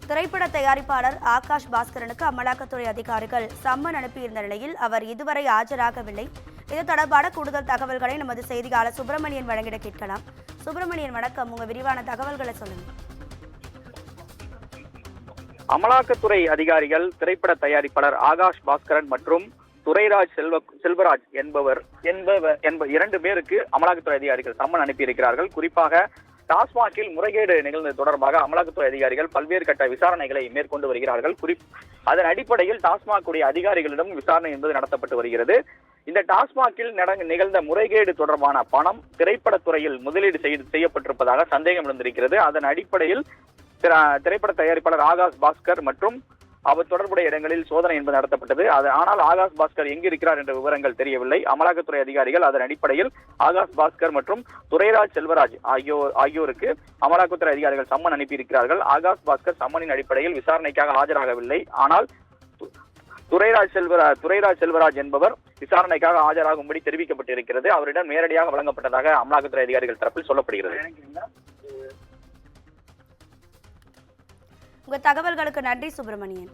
திரைப்பட தயாரிப்பாளர் ஆகாஷ் பாஸ்கரனுக்கு அமலாக்கத்துறை அதிகாரிகள் சம்மன் அனுப்பியிருந்த நிலையில் அவர் இதுவரை ஆஜராகவில்லை. இது தொடர்பான கூடுதல் தகவல்களை நமது செய்தியாளர் சுப்பிரமணியன் வழங்கிட கேட்கலாம். சுப்பிரமணியன், வணக்கம். உங்க விரிவான தகவல்களை சொல்லுங்க. அமலாக்கத்துறை அதிகாரிகள் திரைப்பட தயாரிப்பாளர் ஆகாஷ் பாஸ்கரன் மற்றும் துரைராஜ் செல்வராஜ் என்பவர் இரண்டு பேருக்கு அமலாக்கத்துறை அதிகாரிகள் சம்மன் அனுப்பியிருக்கிறார்கள். குறிப்பாக டாஸ்மாகில் முறைகேடு நிகழ்ந்தது தொடர்பாக அமலாக்கத்துறை அதிகாரிகள் பல்வேறு கட்ட விசாரணைகளை மேற்கொண்டு வருகிறார்கள். அதன் அடிப்படையில் டாஸ்மாக் உடைய அதிகாரிகளிடம் விசாரணை என்பது நடத்தப்பட்டு வருகிறது. இந்த டாஸ்மாகில் நிகழ்ந்த முறைகேடு தொடர்பான பணம் திரைப்படத்துறையில் முதலீடு செய்யப்பட்டிருப்பதாக சந்தேகம் எழுந்திருக்கிறது. அதன் அடிப்படையில் திரைப்பட தயாரிப்பாளர் ஆகாஷ் பாஸ்கர் மற்றும் அவர் தொடர்புடைய இடங்களில் சோதனை என்பது நடத்தப்பட்டது. ஆனால் ஆகாஷ் பாஸ்கர் எங்கு இருக்கிறார் என்ற விவரங்கள் தெரியவில்லை. அமலாக்கத்துறை அதிகாரிகள் அதன் அடிப்படையில் ஆகாஷ் பாஸ்கர் மற்றும் துரைராஜ் செல்வராஜ் ஆகியோருக்கு அமலாக்கத்துறை அதிகாரிகள் சம்மன் அனுப்பியிருக்கிறார்கள். ஆகாஷ் பாஸ்கர் சம்மனின் அடிப்படையில் விசாரணைக்காக ஆஜராகவில்லை. ஆனால் துரைராஜ் செல்வராஜ் என்பவர் விசாரணைக்காக ஆஜராகும்படி தெரிவிக்கப்பட்டிருக்கிறது. அவரிடம் நேரடியாக வழங்கப்பட்டதாக அமலாக்கத்துறை அதிகாரிகள் தரப்பில் சொல்லப்படுகிறது. உங்க தகவல்களுக்கு நன்றி சுப்பிரமணியன்.